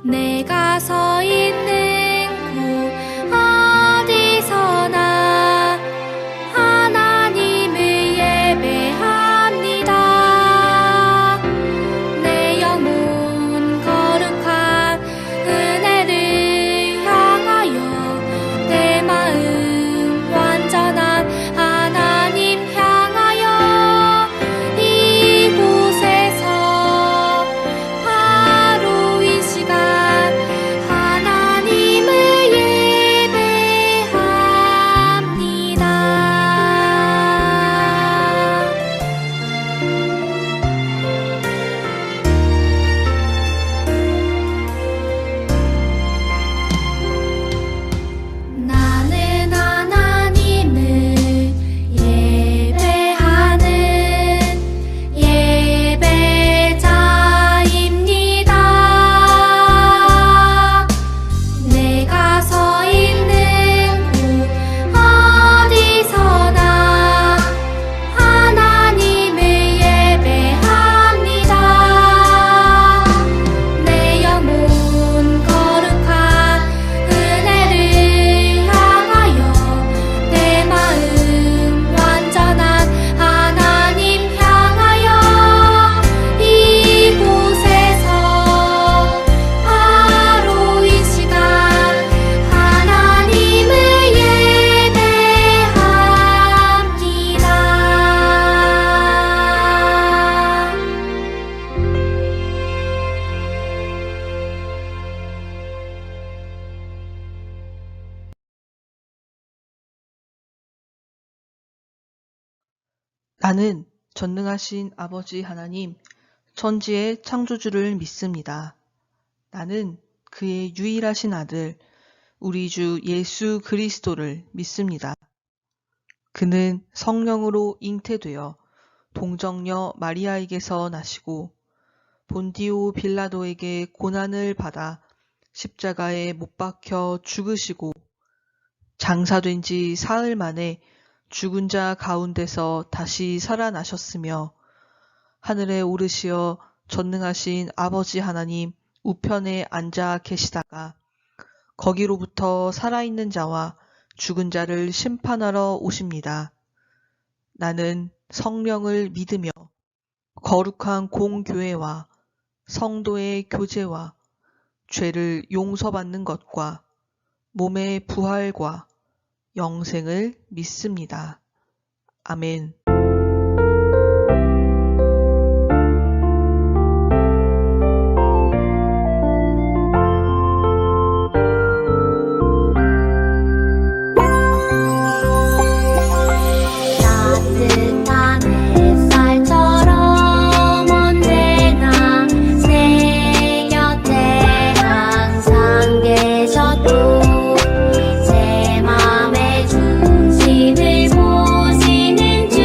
내가 서 있는 곳 어디서나 하나님을 예배합니다. 내 영혼 거룩한 은혜를 향하여 내 마음 완전한 하나님 향하여 이곳에서 바로 이 시간 하나님을 예배합니다. 나는 하나님을 예배하는 예배자입니다. 내가 서 있는 곳 어디서나 하나님을 예배합니다. 내 영혼 거룩한 은혜를 향하여 내 마음 완전한 하나님 향하여 이곳에서 바로 이 시간 하나님을 예배합니다. 나는 전능하신 아버지 하나님, 천지의 창조주를 믿습니다. 나는 그의 유일하신 아들, 우리 주 예수 그리스도를 믿습니다. 그는 성령으로 잉태되어 동정녀 마리아에게서 나시고 본디오 빌라도에게 고난을 받아 십자가에 못 박혀 죽으시고 장사된 지 사흘 만에 죽은 자 가운데서 다시 살아나셨으며 하늘에 오르시어 전능하신 아버지 하나님 우편에 앉아 계시다가 거기로부터 살아있는 자와 죽은 자를 심판하러 오십니다. 나는 성령을 믿으며 거룩한 공교회와 성도의 교제와 죄를 용서받는 것과 몸의 부활과 영생을 믿습니다. 아멘. 따뜻한 햇살처럼 언제나 내 곁에 항상 계셨고 제 맘의 중심을 보시는 주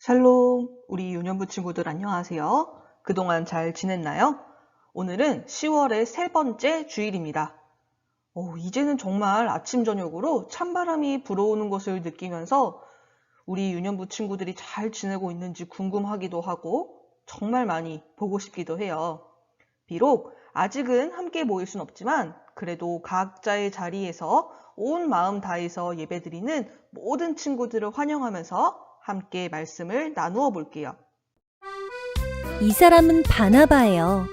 샬롬, 우리 유년부 친구들 안녕하세요. 그동안 잘 지냈나요? 오늘은 10월의 세 번째 주일입니다. 이제는 정말 아침 저녁으로 찬바람이 불어오는 것을 느끼면서 우리 유년부 친구들이 잘 지내고 있는지 궁금하기도 하고 정말 많이 보고 싶기도 해요. 비록 아직은 함께 모일 순 없지만 그래도 각자의 자리에서 온 마음 다해서 예배드리는 모든 친구들을 환영하면서 함께 말씀을 나누어 볼게요. 이 사람은 바나바예요.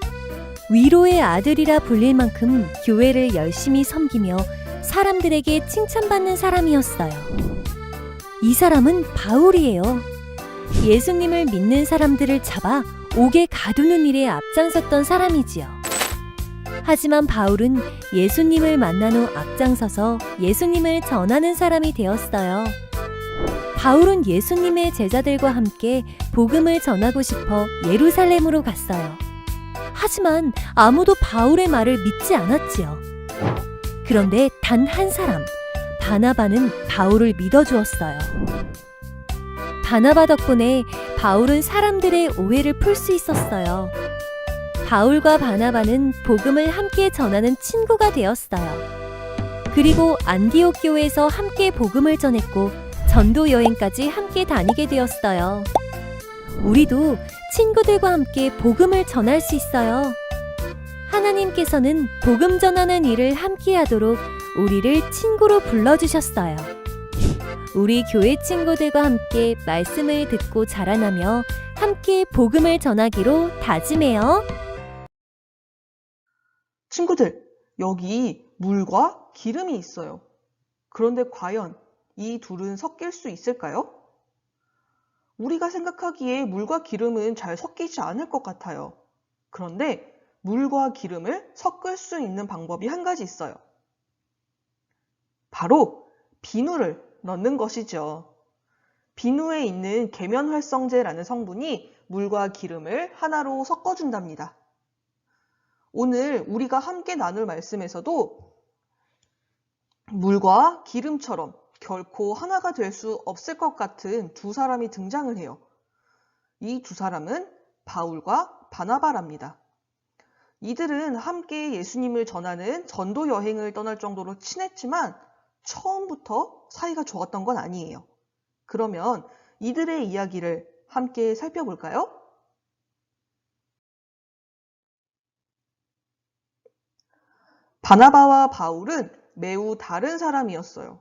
위로의 아들이라 불릴 만큼 교회를 열심히 섬기며 사람들에게 칭찬받는 사람이었어요. 이 사람은 바울이에요. 예수님을 믿는 사람들을 잡아 옥에 가두는 일에 앞장섰던 사람이지요. 하지만 바울은 예수님을 만난 후 앞장서서 예수님을 전하는 사람이 되었어요. 바울은 예수님의 제자들과 함께 복음을 전하고 싶어 예루살렘으로 갔어요. 하지만 아무도 바울의 말을 믿지 않았지요. 그런데 단 한 사람, 바나바는 바울을 믿어주었어요. 바나바 덕분에 바울은 사람들의 오해를 풀 수 있었어요. 바울과 바나바는 복음을 함께 전하는 친구가 되었어요. 그리고 안디옥 교회에서 함께 복음을 전했고 전도 여행까지 함께 다니게 되었어요. 우리도 친구들과 함께 복음을 전할 수 있어요. 하나님께서는 복음 전하는 일을 함께 하도록 우리를 친구로 불러주셨어요. 우리 교회 친구들과 함께 말씀을 듣고 자라나며 함께 복음을 전하기로 다짐해요. 친구들, 여기 물과 기름이 있어요. 그런데 과연 이 둘은 섞일 수 있을까요? 우리가 생각하기에 물과 기름은 잘 섞이지 않을 것 같아요. 그런데 물과 기름을 섞을 수 있는 방법이 한 가지 있어요. 바로 비누를 넣는 것이죠. 비누에 있는 계면활성제라는 성분이 물과 기름을 하나로 섞어준답니다. 오늘 우리가 함께 나눌 말씀에서도 물과 기름처럼 결코 하나가 될 수 없을 것 같은 두 사람이 등장을 해요. 이 두 사람은 바울과 바나바랍니다. 이들은 함께 예수님을 전하는 전도 여행을 떠날 정도로 친했지만 처음부터 사이가 좋았던 건 아니에요. 그러면 이들의 이야기를 함께 살펴볼까요? 바나바와 바울은 매우 다른 사람이었어요.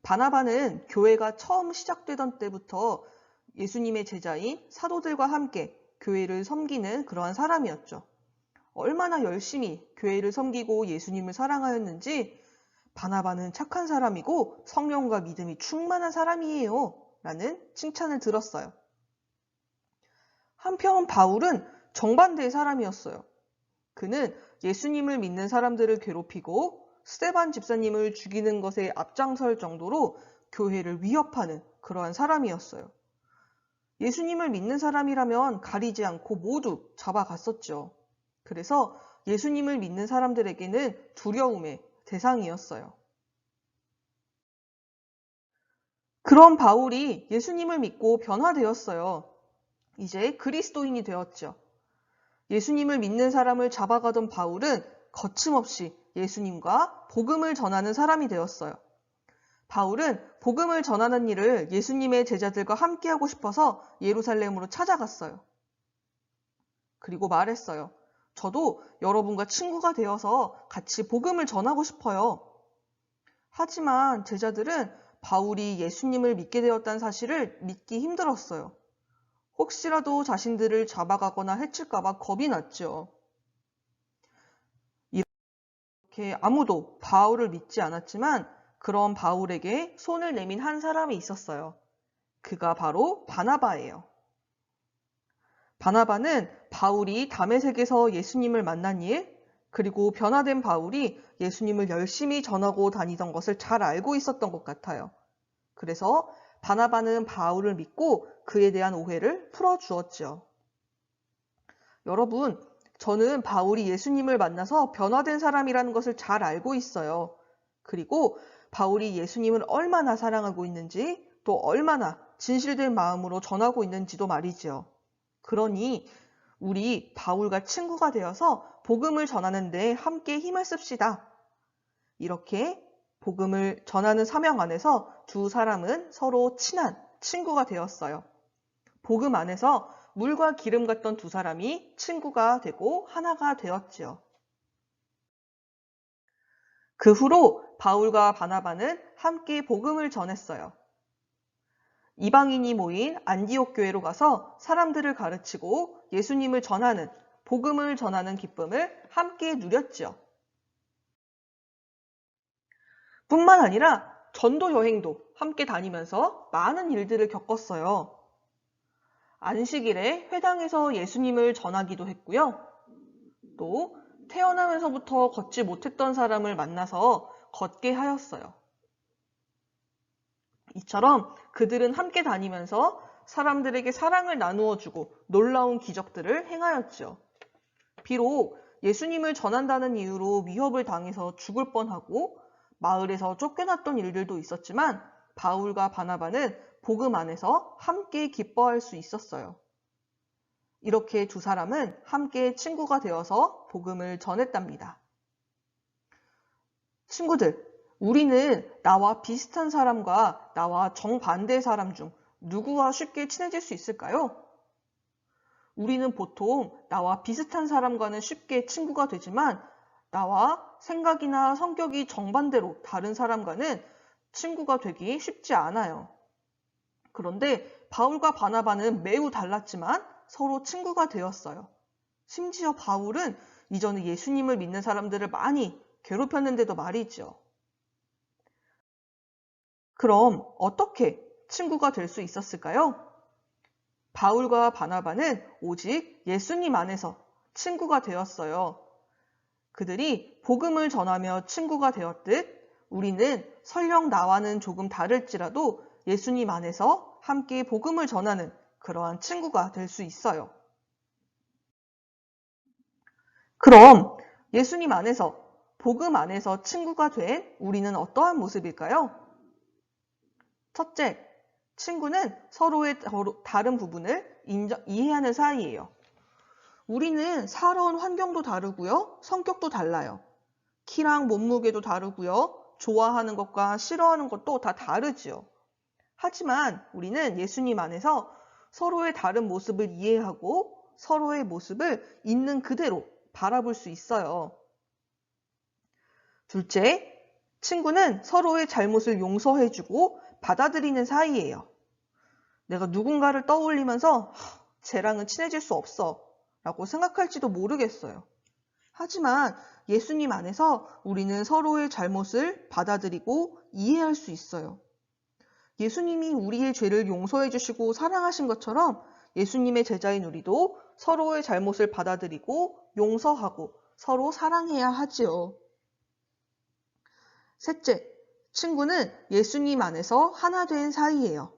바나바는 교회가 처음 시작되던 때부터 예수님의 제자인 사도들과 함께 교회를 섬기는 그러한 사람이었죠. 얼마나 열심히 교회를 섬기고 예수님을 사랑하였는지 바나바는 착한 사람이고 성령과 믿음이 충만한 사람이에요 라는 칭찬을 들었어요. 한편 바울은 정반대의 사람이었어요. 그는 예수님을 믿는 사람들을 괴롭히고 스데반 집사님을 죽이는 것에 앞장설 정도로 교회를 위협하는 그러한 사람이었어요. 예수님을 믿는 사람이라면 가리지 않고 모두 잡아갔었죠. 그래서 예수님을 믿는 사람들에게는 두려움의 대상이었어요. 그런 바울이 예수님을 믿고 변화되었어요. 이제 그리스도인이 되었죠. 예수님을 믿는 사람을 잡아가던 바울은 거침없이 예수님과 복음을 전하는 사람이 되었어요. 바울은 복음을 전하는 일을 예수님의 제자들과 함께 하고 싶어서 예루살렘으로 찾아갔어요. 그리고 말했어요. 저도 여러분과 친구가 되어서 같이 복음을 전하고 싶어요. 하지만 제자들은 바울이 예수님을 믿게 되었다는 사실을 믿기 힘들었어요. 혹시라도 자신들을 잡아가거나 해칠까봐 겁이 났죠. 이렇게 아무도 바울을 믿지 않았지만 그런 바울에게 손을 내민 한 사람이 있었어요. 그가 바로 바나바예요. 바나바는 바울이 다메섹에서 예수님을 만난 일, 그리고 변화된 바울이 예수님을 열심히 전하고 다니던 것을 잘 알고 있었던 것 같아요. 그래서 바나바는 바울을 믿고 그에 대한 오해를 풀어주었죠. 여러분, 저는 바울이 예수님을 만나서 변화된 사람이라는 것을 잘 알고 있어요. 그리고 바울이 예수님을 얼마나 사랑하고 있는지, 또 얼마나 진실된 마음으로 전하고 있는지도 말이지요. 그러니 우리 바울과 친구가 되어서 복음을 전하는 데 함께 힘을 씁시다. 이렇게 복음을 전하는 사명 안에서 두 사람은 서로 친한 친구가 되었어요. 복음 안에서 물과 기름 같던 두 사람이 친구가 되고 하나가 되었지요. 그 후로 바울과 바나바는 함께 복음을 전했어요. 이방인이 모인 안디옥 교회로 가서 사람들을 가르치고 예수님을 전하는, 복음을 전하는 기쁨을 함께 누렸지요. 뿐만 아니라 전도 여행도 함께 다니면서 많은 일들을 겪었어요. 안식일에 회당에서 예수님을 전하기도 했고요. 또 태어나면서부터 걷지 못했던 사람을 만나서 걷게 하였어요. 이처럼 그들은 함께 다니면서 사람들에게 사랑을 나누어 주고 놀라운 기적들을 행하였죠. 비록 예수님을 전한다는 이유로 위협을 당해서 죽을 뻔하고 마을에서 쫓겨났던 일들도 있었지만 바울과 바나바는 복음 안에서 함께 기뻐할 수 있었어요. 이렇게 두 사람은 함께 친구가 되어서 복음을 전했답니다. 친구들, 우리는 나와 비슷한 사람과 나와 정반대의 사람 중 누구와 쉽게 친해질 수 있을까요? 우리는 보통 나와 비슷한 사람과는 쉽게 친구가 되지만 나와 생각이나 성격이 정반대로 다른 사람과는 친구가 되기 쉽지 않아요. 그런데 바울과 바나바는 매우 달랐지만 서로 친구가 되었어요. 심지어 바울은 이전에 예수님을 믿는 사람들을 많이 괴롭혔는데도 말이죠. 그럼 어떻게 친구가 될 수 있었을까요? 바울과 바나바는 오직 예수님 안에서 친구가 되었어요. 그들이 복음을 전하며 친구가 되었듯 우리는 설령 나와는 조금 다를지라도 예수님 안에서 함께 복음을 전하는 그러한 친구가 될 수 있어요. 그럼 예수님 안에서, 복음 안에서 친구가 된 우리는 어떠한 모습일까요? 첫째, 친구는 서로의 다른 부분을 이해하는 사이예요. 우리는 살아온 환경도 다르고요, 성격도 달라요. 키랑 몸무게도 다르고요, 좋아하는 것과 싫어하는 것도 다 다르지요. 하지만 우리는 예수님 안에서 서로의 다른 모습을 이해하고 서로의 모습을 있는 그대로 바라볼 수 있어요. 둘째, 친구는 서로의 잘못을 용서해주고 받아들이는 사이예요. 내가 누군가를 떠올리면서 쟤랑은 친해질 수 없어 라고 생각할지도 모르겠어요. 하지만 예수님 안에서 우리는 서로의 잘못을 받아들이고 이해할 수 있어요. 예수님이 우리의 죄를 용서해 주시고 사랑하신 것처럼 예수님의 제자인 우리도 서로의 잘못을 받아들이고 용서하고 서로 사랑해야 하지요. 셋째, 친구는 예수님 안에서 하나 된 사이예요.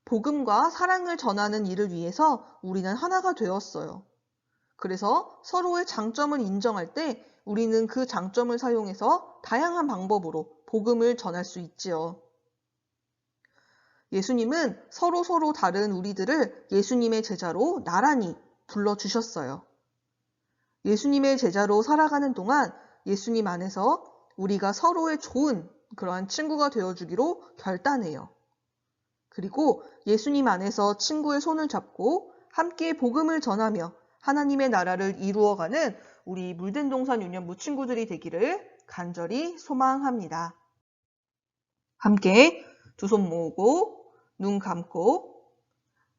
복음과 사랑을 전하는 일을 위해서 우리는 하나가 되었어요. 그래서 서로의 장점을 인정할 때 우리는 그 장점을 사용해서 다양한 방법으로 복음을 전할 수 있지요. 예수님은 서로 다른 우리들을 예수님의 제자로 나란히 불러주셨어요. 예수님의 제자로 살아가는 동안 예수님 안에서 우리가 서로의 좋은 그러한 친구가 되어주기로 결단해요. 그리고 예수님 안에서 친구의 손을 잡고 함께 복음을 전하며 하나님의 나라를 이루어가는 우리 물된동산 유년부 친구들이 되기를 간절히 소망합니다. 함께 두 손 모으고 눈 감고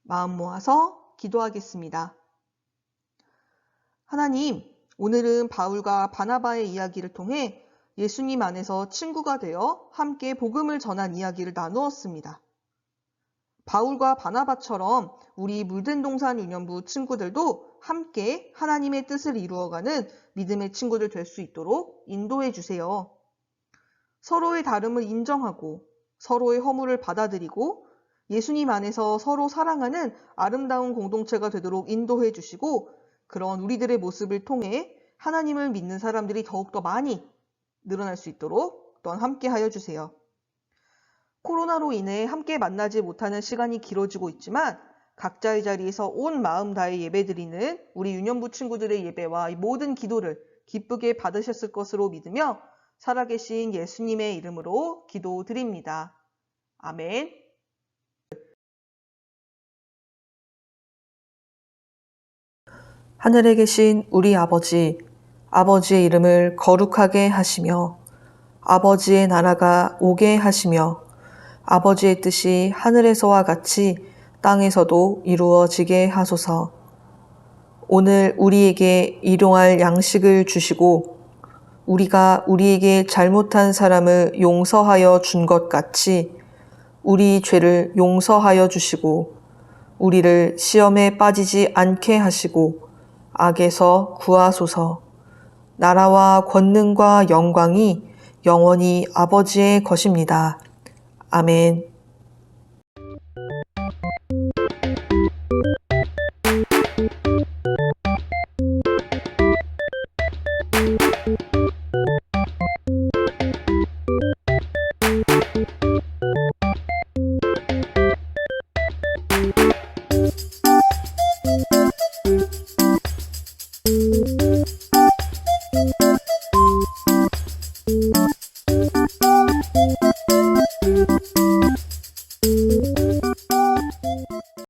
마음 모아서 기도하겠습니다. 하나님, 오늘은 바울과 바나바의 이야기를 통해 예수님 안에서 친구가 되어 함께 복음을 전한 이야기를 나누었습니다. 바울과 바나바처럼 우리 물된동산 유년부 친구들도 함께 하나님의 뜻을 이루어가는 믿음의 친구들 될 수 있도록 인도해 주세요. 서로의 다름을 인정하고 서로의 허물을 받아들이고 예수님 안에서 서로 사랑하는 아름다운 공동체가 되도록 인도해 주시고 그런 우리들의 모습을 통해 하나님을 믿는 사람들이 더욱더 많이 늘어날 수 있도록 또한 함께 하여 주세요. 코로나로 인해 함께 만나지 못하는 시간이 길어지고 있지만 각자의 자리에서 온 마음 다해 예배드리는 우리 유년부 친구들의 예배와 이 모든 기도를 기쁘게 받으셨을 것으로 믿으며 살아계신 예수님의 이름으로 기도드립니다. 아멘. 하늘에 계신 우리 아버지, 아버지의 이름을 거룩하게 하시며 아버지의 나라가 오게 하시며 아버지의 뜻이 하늘에서와 같이 땅에서도 이루어지게 하소서. 오늘 우리에게 일용할 양식을 주시고 우리가 우리에게 잘못한 사람을 용서하여 준 것 같이 우리 죄를 용서하여 주시고 우리를 시험에 빠지지 않게 하시고 악에서 구하소서. 나라와 권능과 영광이 영원히 아버지의 것입니다. 아멘.